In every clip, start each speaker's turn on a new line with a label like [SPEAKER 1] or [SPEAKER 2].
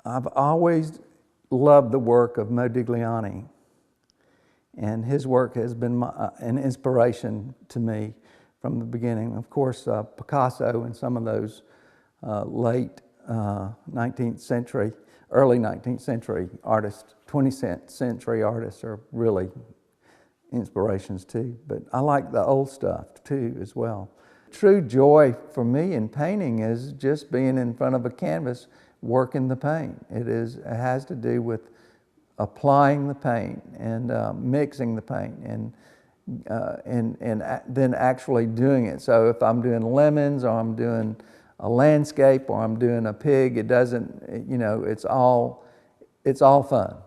[SPEAKER 1] I've always loved the work of Modigliani, and his work has been an inspiration to me from the beginning. Of course, Picasso and some of those late 19th century, early 19th century artists, 20th century artists are really inspirations too. But I like the old stuff too as well. True joy for me in painting is just being in front of a canvas working the paint. It has to do with applying the paint and mixing the paint and then actually doing it. So if I'm doing lemons or I'm doing a landscape or I'm doing a pig, it doesn't, you know, it's all fun.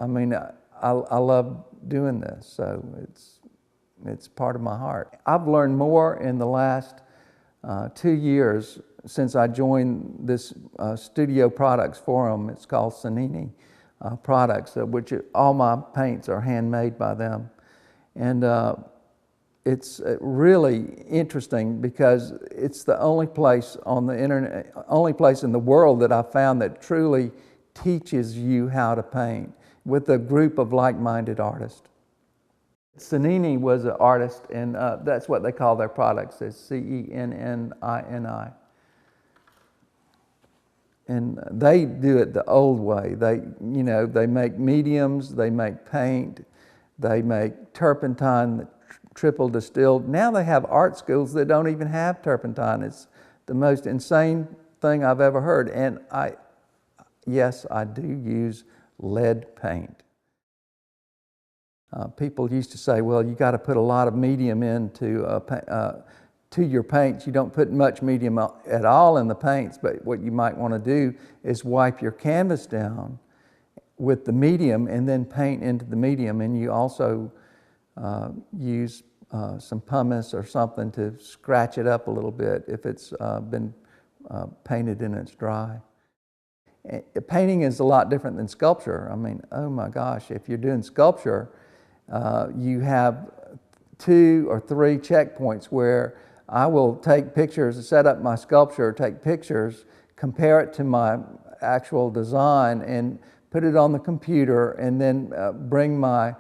[SPEAKER 1] I mean, I love doing this, so it's part of my heart. I've learned more in the last 2 years since I joined this studio products forum. It's called Sanini Products, which all my paints are handmade by them. And it's really interesting because it's the only place on the internet, only place in the world that I've found that truly teaches you how to paint with a group of like-minded artists. Sanini was an artist, and that's what they call their products, is C-E-N-N-I-N-I. And they do it the old way. They make mediums, they make paint, they make turpentine, triple distilled. Now they have art schools that don't even have turpentine. It's the most insane thing I've ever heard. And yes, I do use lead paint. People used to say, well, you got to put a lot of medium into to your paints. You don't put much medium at all in the paints, but what you might want to do is wipe your canvas down with the medium and then paint into the medium. And you also use some pumice or something to scratch it up a little bit if it's been painted and it's dry. Painting is a lot different than sculpture. I mean, oh my gosh, if you're doing sculpture, you have 2 or 3 checkpoints where I will take pictures, set up my sculpture, take pictures, compare it to my actual design and put it on the computer, and then bring my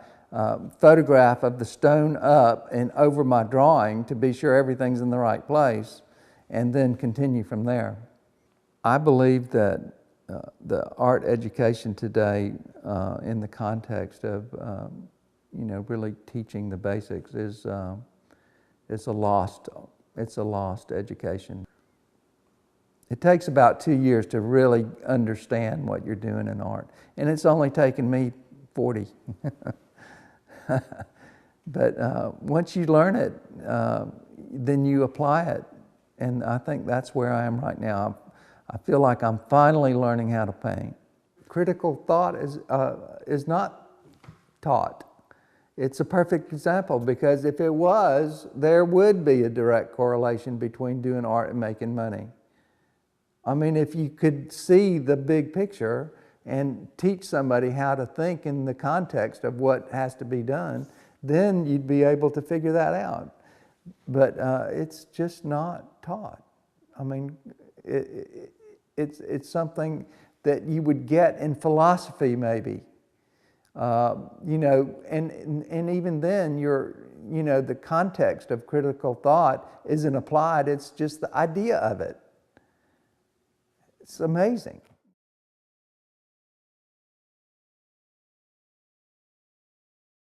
[SPEAKER 1] photograph of the stone up and over my drawing to be sure everything's in the right place, and then continue from there. I believe that the art education today in the context of really teaching the basics is a lost education. It takes about 2 years to really understand what you're doing in art, and it's only taken me 40. But once you learn it, then you apply it, and I think that's where I am right now. I feel like I'm finally learning how to paint. Critical thought is not taught. It's a perfect example, because if it was, there would be a direct correlation between doing art and making money. I mean, if you could see the big picture and teach somebody how to think in the context of what has to be done, then you'd be able to figure that out. But it's just not taught. I mean, it's something that you would get in philosophy maybe. And even then, the context of critical thought isn't applied. It's just the idea of it. It's amazing.